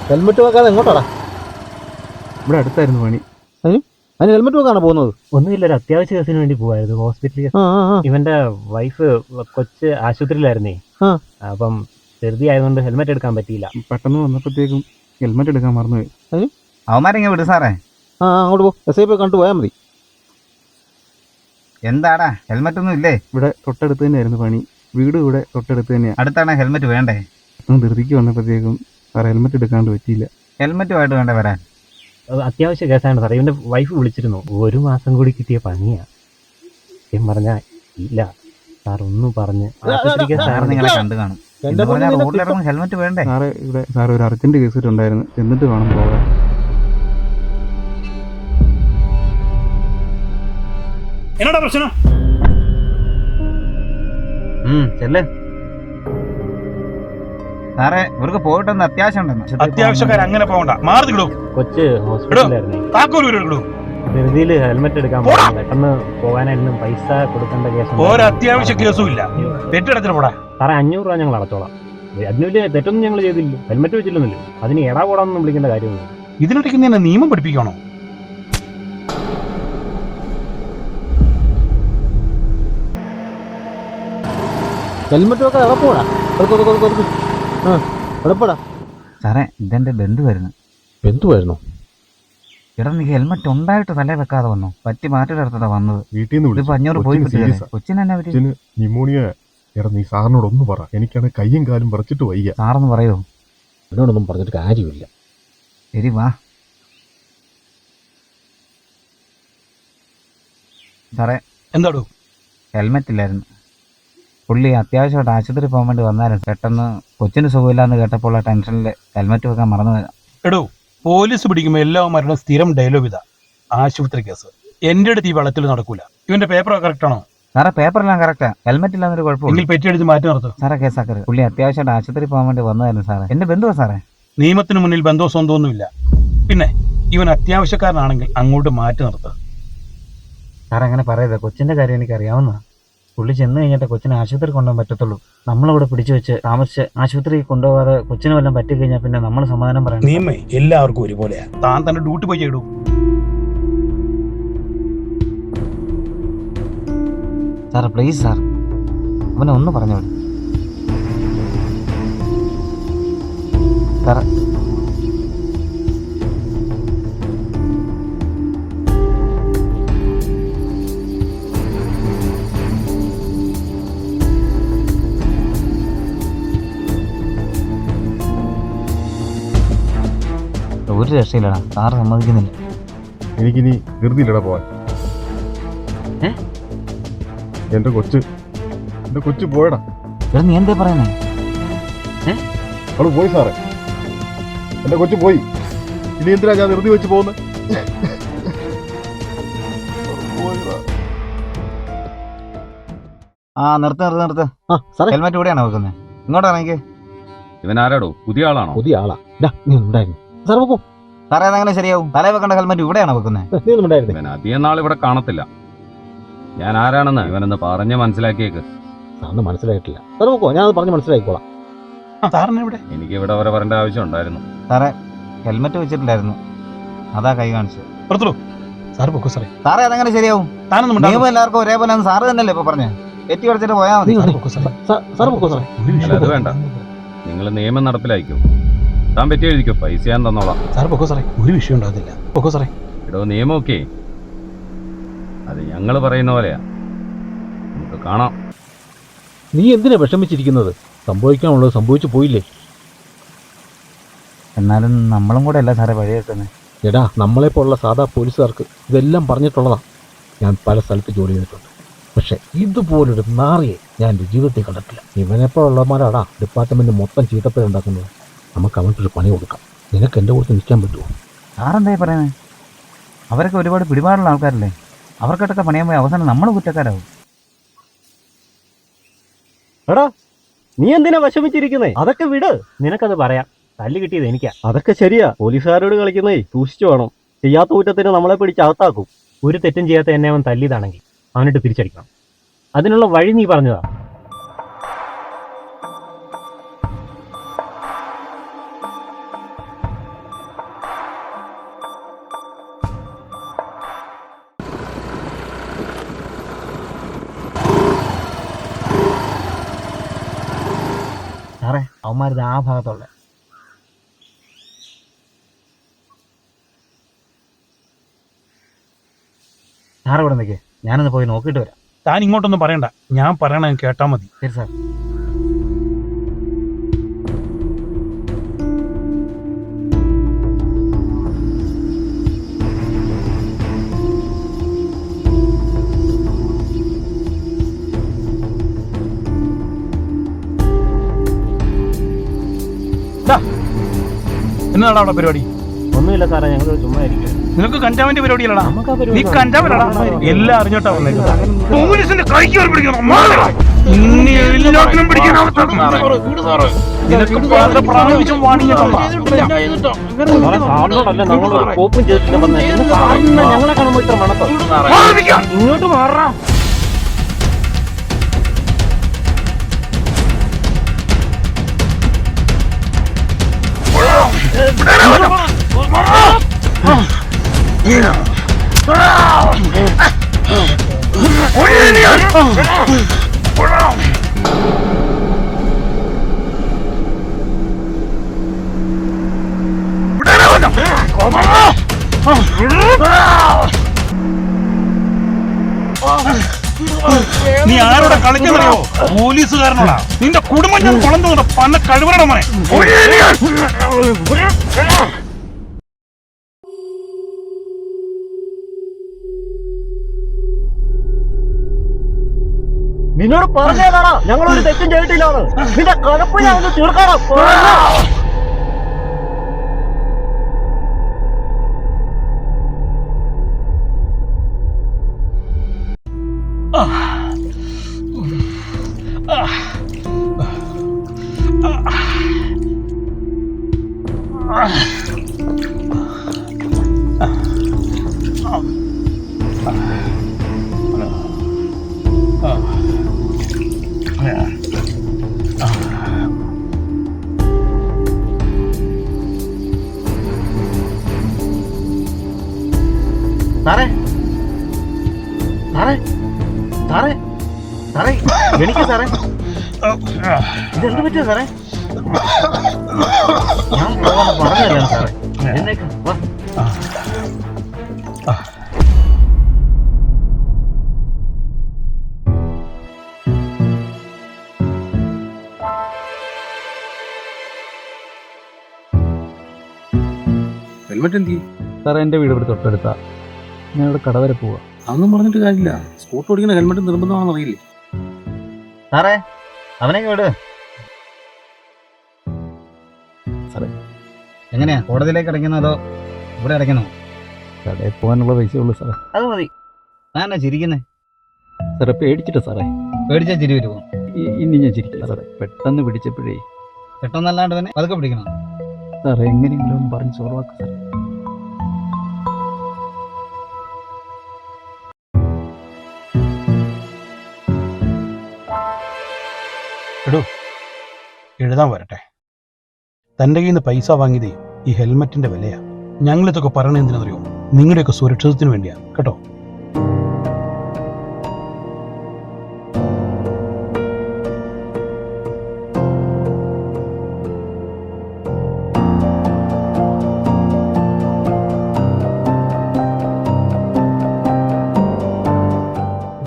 Helmet വെക്കാതെ എങ്ങോട്ടാടാ? ഇവിടെ അടുത്തായിരുന്നു പണി. അതിന് ഹെൽമെറ്റ് വെക്കാണോ പോകുന്നത്? ഒന്നുമില്ല, ഒരു അത്യാവശ്യ കേസിന് വേണ്ടി പോവായിരുന്നു ഹോസ്പിറ്റലിൽ. ഇവന്റെ വൈഫ് കൊച്ച് ആശുപത്രിയിലായിരുന്നേ. അപ്പം ധൃതി ആയതുകൊണ്ട് ഹെൽമെറ്റ് എടുക്കാൻ പറ്റിയില്ല. പെട്ടെന്ന് വന്നപ്പോഴത്തേക്കും ഹെൽമെറ്റ് എടുക്കാൻ മറന്നുപോയി. അവന്മാരെങ്ങനെ വിടും സാറേ? അങ്ങോട്ട് പോ, SI പോയി കണ്ടു പോയാൽ മതി. എന്താടാ ഹെൽമെറ്റ് ഒന്നും ഇല്ലേ? ഇവിടെ തൊട്ടടുത്ത് തന്നെയായിരുന്നു പണി. വീട് ഇവിടെ തൊട്ടടുത്ത് തന്നെയാണ്. അടുത്താണ് ഹെൽമെറ്റ് വേണ്ടേ? ധൃതിക്ക് വന്നപ്പോഴത്തേക്കും സാർ ഹെൽമെറ്റ് എടുക്കാണ്ട് പറ്റിയില്ല. ഹെൽമെറ്റുമായിട്ട് വേണ്ട വരാൻ. അത്യാവശ്യ കേസാണ് സാറേ. ഇവന്റെ വൈഫ് വിളിച്ചിരുന്നു. 1 മാസം കൂടി കിട്ടിയ പണിയാ. പറഞ്ഞാ ഇല്ല സാർ ഒന്നും പറഞ്ഞ് സാർ നിങ്ങളെ കണ്ടു കാണും. റോഡിലിറങ്ങും ഹെൽമെറ്റ് വേണ്ടേ? സാറേ ഇവിടെ സാർ ഒരു അർജന്റ് കേസ് ഉണ്ടായിരുന്നു, എന്നിട്ട് വേണം പോകാൻ. എന്നോടാ പ്രശ്നം? ചെല്ലേ സാറേ, ഇവർക്ക് പോയിട്ടൊന്ന് അത്യാവശ്യം ഉണ്ടെന്ന്. അത്യാവശ്യക്കാർ അങ്ങനെ പോകണ്ട, മാറിക്കിടും. കൊച്ച് ഹോസ്പിറ്റലിലായിരുന്നേ. ധൃതിയില് ഹെൽമെറ്റ് എടുക്കാൻ പോകാൻ പെട്ടെന്ന് പോകാനായിരുന്നു. പൈസ കൊടുക്കേണ്ട കേസ്. ഒരത്യാവശ്യ കേസും ഇല്ല. തെറ്റിടത്തിന് പോടാ സാറേ. 500 രൂപ ഞങ്ങൾ അടച്ചോളാം. അതിന് വലിയ തെറ്റൊന്നും ഞങ്ങൾ ചെയ്തില്ല. ഹെൽമെറ്റ് വെച്ചില്ലെന്നല്ലോ. അതിന് എടാ പോടാന്നൊന്നും വിളിക്കേണ്ട കാര്യമൊന്നും. ഇതിനിടയ്ക്ക് നീ എന്നെ നിയമം പഠിപ്പിക്കണോ? ഹെൽമെറ്റ് വെക്കാൻ എടപ്പോടാ. എടപ്പോടാ. സാറേ ഇതെന്റെ ബന്ധുവായിരുന്നു. ബന്ധുവായിരുന്നു? എടാ നീ ഹെൽമെറ്റ് ഉണ്ടായിട്ട് തലേ വെക്കാതെ വന്നു. പറ്റി മാറ്റിടർത്തതാ വന്നത്. വീട്ടിൽ നിന്ന് 500 പോയി കിട്ടിയത്. കൊച്ചിനെന്നാ പറ്റി? ന്യൂമോണിയ. എടാ നീ സാറിനോടൊന്ന് പറ, എനിക്കാണ് കയ്യും കാലും പറിച്ചിട്ട് വയ്യ. സാറൊന്ന് പറയോ? എന്നോടൊന്നും പറഞ്ഞിട്ട് കാര്യമില്ല. ശരി വാ സാറേ. എന്താടോ? ഹെൽമെറ്റ് ഇല്ലായിരുന്നു. പുള്ളി അത്യാവശ്യമായിട്ട് ആശുപത്രി പോകാൻ വേണ്ടി വന്നായിരുന്നു. പെട്ടെന്ന് കൊച്ചിന് സുഖമില്ലാന്ന് കേട്ടപ്പോൾ ടെൻഷനിൽ ഹെൽമെറ്റ് വെക്കാൻ മറന്നു. എടോ, പോലീസ് പിടിക്കുമ്പോൾ എല്ലാവന്മാരുടെ സ്ഥിരം ഡയലോഗ് ഇതാ, ആശുപത്രി കേസ്. എന്റെ അടുത്ത് ഈ വെള്ളത്തിൽ നടക്കൂല. ഇവന്റെ പേപ്പർ കറക്റ്റ് ആണോ? സാറേ പേപ്പറെല്ലാം കറക്റ്റാ, ഹെൽമെറ്റ് ഇല്ലാന്നൊരു കുഴപ്പമില്ല. പെറ്റി അടിച്ച് മാറ്റി നടത്തും. സാറേ കേസാക്കരുത്. പുള്ളി അത്യാവശ്യമായിട്ട് ആശുപത്രി പോകാൻ വേണ്ടി വന്നതായിരുന്നു സാറേ. എന്റെ ബന്ധുവാ സാറേ. നിയമത്തിന് മുന്നിൽ ബന്ധവും സ്വന്തമൊന്നുമില്ല. പിന്നെ ഇവൻ അത്യാവശ്യക്കാരനാണെങ്കിൽ അങ്ങോട്ട് മാറ്റി നിർത്തുക. സാറേ അങ്ങനെ പറയരുത്. കൊച്ചിന്റെ കാര്യം എനിക്ക് അറിയാവുന്ന. പുള്ളി ചെന്ന് കഴിഞ്ഞിട്ട് കൊച്ചിനെ ആശുപത്രി കൊണ്ടുപോകാൻ പറ്റത്തുള്ളൂ. നമ്മളിവിടെ പിടിച്ചു വെച്ച് താമസിച്ച് ആശുപത്രി കൊണ്ടുപോകാതെ കൊച്ചിന് വല്ലതും പറ്റിക്കഴിഞ്ഞാൽ പിന്നെ നമ്മൾ സമാധാനം പറയാം. നിയമം എല്ലാവർക്കും ഒരുപോലെയാ. താൻ തന്നെ ഡ്യൂട്ടി പോയി ചെയ്തു. സാർ പ്ലീസ് സാർ, അവനെ ഒന്ന് പറഞ്ഞു വിടും സാറേ. ഒരു രക്ഷയില്ലടാ, സാറ് സമ്മതിക്കുന്നില്ല. എനിക്കിനി ധൃതിയില്ലടാ പോവാൻ. എന്റെ കൊച്ചു പോയടാ. എടാ നീ എന്താ പറയുന്നേ? അവള് പോയി സാറേ, എന്റെ കൊച്ചു പോയി. ഇനി എന്തിനാ ഞാൻ ധൃതി വെച്ച് പോകുന്നത്? നിർത്ത്. ഹെൽമെറ്റ് ഇവിടെയാണോ വെക്കുന്നത്? ഇങ്ങോട്ടാ എനിക്ക്. ഇവൻ ആരാടോ? പുതിയ ആളാണോ? പുതിയ ആളാ. സാറേ അതങ്ങനെ ശരിയാവും. തലേ വെക്കേണ്ട ഹെൽമെറ്റ് ഇവിടെയാണോ വെക്കുന്നത്? ഇവൻ അധികം നാൾ ഇവിടെ കാണത്തില്ല. ഞാൻ ആരാണെന്ന് ഇവനെന്ന് പറഞ്ഞ് മനസ്സിലാക്കിയേക്ക്. സാറിന് മനസ്സിലായിട്ടില്ല. ഞാൻ പറഞ്ഞ് മനസ്സിലാക്കിക്കോളാം. എനിക്ക് ഇവിടെ വരെ വരേണ്ട ആവശ്യം ഉണ്ടായിരുന്നു. സാറേ ഹെൽമെറ്റ് വെച്ചിട്ടില്ലായിരുന്നു, അതാ കൈ കാണിച്ചത്. സാറേ അതങ്ങനെ ശരിയാവും. നിയമം എല്ലാവർക്കും ഒരേപോലെ സാറ് തന്നെയല്ലേ ഇപ്പൊ പറഞ്ഞേ. തെറ്റി കളിച്ചിട്ട് പോയാൽ മതി. അത് വേണ്ട, നിങ്ങൾ നിയമം നടപ്പിലായിക്കോ. താൻ പറ്റി എഴുതിക്കോ, പൈസ ഞാൻ തന്നോളാം. ഒരു വിഷയം ഉണ്ടാകത്തില്ല. ഇടോ നിയമമൊക്കെ അത് ഞങ്ങൾ പറയുന്ന പോലെയാ. നമുക്ക് കാണാം. നീ എന്തിനാ വിഷമിച്ചിരിക്കുന്നത്? സംഭവിക്കാനുള്ളത് സംഭവിച്ചു പോയില്ലേ. എന്നാലും നമ്മളും കൂടെ അല്ല സാറേ വഴി വെക്കുന്നത്. എടാ, നമ്മളെപ്പോലുള്ള സാധാ പോലീസുകാർക്ക് ഇതെല്ലാം പറഞ്ഞിട്ടുള്ളതാ. ഞാൻ പല സ്ഥലത്ത് ജോലി ചെയ്തിട്ടുണ്ട്. പക്ഷെ ഇതുപോലൊരു നാറിയെ ഞാൻ എൻ്റെ ജീവിതത്തിൽ കണ്ടിട്ടില്ല. ഇവനെപ്പോഴുള്ളമാരാടാ ഡിപ്പാർട്ട്മെന്റ് മൊത്തം ചീത്തപ്പേരുണ്ടാക്കുന്നത്. നമുക്ക് അവൻക്കൊരു പണി കൊടുക്കാം. നിനക്ക് എൻ്റെ കൂടെ നിൽക്കാൻ പറ്റുമോ? സാറെന്തായി പറയുന്നത്? അവരൊക്കെ ഒരുപാട് പിടിപാടുള്ള ആൾക്കാരല്ലേ. അവർക്കിട്ടൊക്കെ പണിയാൻ പോയി അവസാനം നമ്മൾ കുറ്റക്കാരാവും. എടാ നീ എന്തിനാ വിഷമിച്ചിരിക്കുന്നേ? അതൊക്കെ വിട്, നിനക്കത് പറയാം. തല്ല് കിട്ടിയത് എനിക്കാ. അതൊക്കെ ശരിയാ. പോലീസുകാരോട് കളിക്കുന്നേ സൂക്ഷിച്ചു വേണം. ചെയ്യാത്ത കുറ്റത്തിന് നമ്മളെ പിടിച്ച് അകത്താക്കും. ഒരു തെറ്റും ചെയ്യാത്ത എന്നെ അവൻ തല്ലിയതാണെങ്കിൽ അവനിട്ട് തിരിച്ചടിക്കണം. അതിനുള്ള വഴി നീ പറഞ്ഞതാ. അവന്മാരിത് ആ ഭാഗത്തുള്ള. സാർ ഇവിടെ നിൽക്കേ, ഞാനൊന്ന് പോയി നോക്കിയിട്ട് വരാം. താൻ ഇങ്ങോട്ടൊന്നും പറയണ്ട, ഞാൻ പറയണ കേട്ടാ മതി. ശരി സാർ. എന്നാണ് അവിടെ പരിപാടി? ഒന്നുമില്ല സാറേ, ഞങ്ങൾ ചുമ്മാ ഇരിക്കും. നിനക്ക് കഞ്ചാവിന്റെ പരിപാടിയല്ലടാ? നമുക്ക് ആ നീ പരിപാടി കഞ്ചാവിലടാ? എല്ലാം അറിഞ്ഞോട്ടാ വന്നേക്കുന്നത്. പോലീസിന്റെ കൈക്ക് പിടിക്കണം. നിന്നെ എല്ലാത്തിനും പിടിക്കാനാവത്ത നിനക്ക് പല പ്രാവശ്യം വാണിങ്ങിട്ടുള്ള സാറേ, സാറിനോടല്ല നമ്മളൊരു കോപ്പും ചെയ്തിട്ടില്ല പറഞ്ഞത്. സാറിന് ഞങ്ങളെ കാണുമ്പോൾ ഇത്ര മണത്തോ? ഇങ്ങോട്ട് മാറാം. നീ ആരോടെ കളിക്കുന്നറിയോ? പോലീസുകാരനോടാ. നിന്റെ കുടുംബം ഞാൻ കൊളന്തോടെ പന്ന കഴിവറട മോനെ. നിന്നോട് പറഞ്ഞേതാണോ ഞങ്ങളൊരു തെറ്റും ചെയ്തിട്ടില്ലാന്ന്? നിന്റെ കലപ്പ് ഞാൻ ഒന്ന് തീർക്കണം. സാറേ സാറേ സാറേ സാറേ എനിക്ക് സാറേ ഇതെന്ത് പറ്റിയ സാറേ? ഞാൻ പോകാൻ പറഞ്ഞതല്ലേ സാറേ? എന്നേക്ക് വാ. ഹെൽമെറ്റ് എന്ത് ചെയ്യും? സാറേ, എൻ്റെ വീട് ഇവിടെ തൊട്ടടുത്താ. ഞാൻ ഇവിടെ കട വരെ പോവാ. അതൊന്നും പറഞ്ഞിട്ട് കാര്യമില്ല. സ്കൂട്ടർ ഓടിക്കുന്ന ഹെൽമെറ്റ് നിർബന്ധമാണെന്ന് അറിയില്ലേ? സാറേ അവനെ വിട്. സാറേ, എങ്ങനെയാ, കോടതിയിലേക്ക് അടയ്ക്കുന്നോ അതോ ഇവിടെ അടയ്ക്കണോ? കടയിൽ പോകാനുള്ള പൈസ ഉള്ളൂ സാറേ. അത് മതി. ഞാനാ ചിരിക്കുന്നേ? സാറേ, പേടിച്ചിട്ട് സാറേ. പേടിച്ചാൽ ചിരി വരുമോ? ഇനി ഞാൻ ചിരിക്കില്ല സാറേ. പെട്ടെന്ന് പിടിച്ചപ്പോഴേ. പെട്ടെന്നല്ലാണ്ട് തന്നെ അതൊക്കെ പിടിക്കണം. സാറേ, എങ്ങനെയെങ്കിലും പറഞ്ഞ് ചോർവാക്ക് സാറേ. എഴുതാൻ വരട്ടെ. തൻ്റെ കയ്യിൽ നിന്ന് പൈസ വാങ്ങിയതേ ഈ ഹെൽമെറ്റിന്റെ വിലയാ. ഞങ്ങളിതൊക്കെ പറയണത് എന്തിനറിയോ? നിങ്ങളുടെയൊക്കെ സുരക്ഷിതത്തിന് വേണ്ടിയാ കേട്ടോ.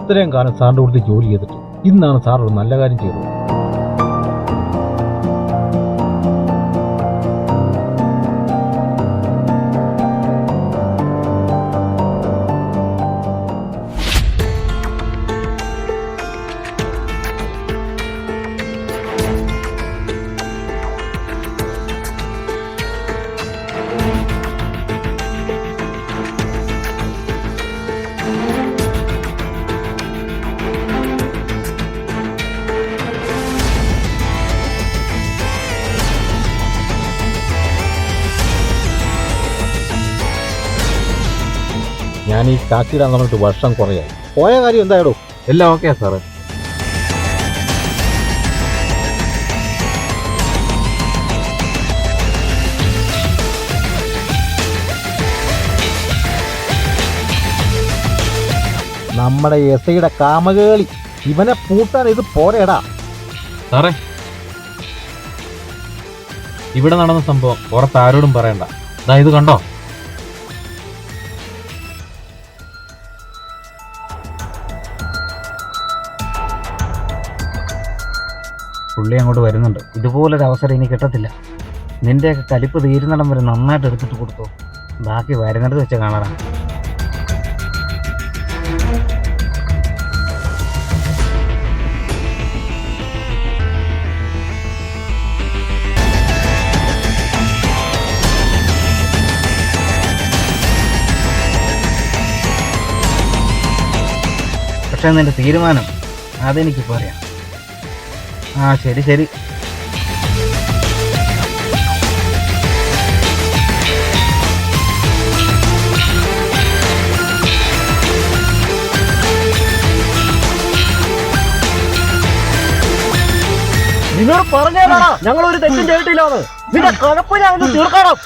ഇത്രയും കാലം സാറിൻ്റെ കൂടുതൽ ജോലി ചെയ്തിട്ട് ഇന്നാണ് സാർ ഒരു നല്ല കാര്യം ചെയ്തത്. ഞാൻ ഈ കാക്കിടാൻ പറഞ്ഞിട്ട് വർഷം കുറയായി. പോയ കാര്യം എന്തായാലും എല്ലാം ഓക്കെയാ സാറേ. നമ്മുടെ എസ്ഐയുടെ കാമകേളി ഇവനെ പൂട്ടാൻ ഇത് പോരേടാ. സാറേ ഇവിടെ നടന്ന സംഭവം പുറത്ത് ആരോടും പറയണ്ട. ദാ ഇത് കണ്ടോ? പുള്ളി അങ്ങോട്ട് വരുന്നുണ്ട്. ഇതുപോലൊരു അവസരം ഇനി കിട്ടത്തില്ല. നിന്റെയൊക്കെ കലിപ്പ് തീരുന്നിടം വരെ നന്നായിട്ട് എടുത്തിട്ട് കൊടുത്തോ. ബാക്കി വരുന്നിടത്ത് വെച്ച് കാണാറാ. പക്ഷെ നിന്റെ തീരുമാനം അതെനിക്ക് പറയാം. ആ ശരി ശരി. നിന്നോട് പറഞ്ഞേടാ ഞങ്ങൾ ഒരു തെറ്റും ചെയ്തിട്ടില്ലാന്ന്. നിന്റെ കഴപ്പ് ഞാൻ തീർക്കണം.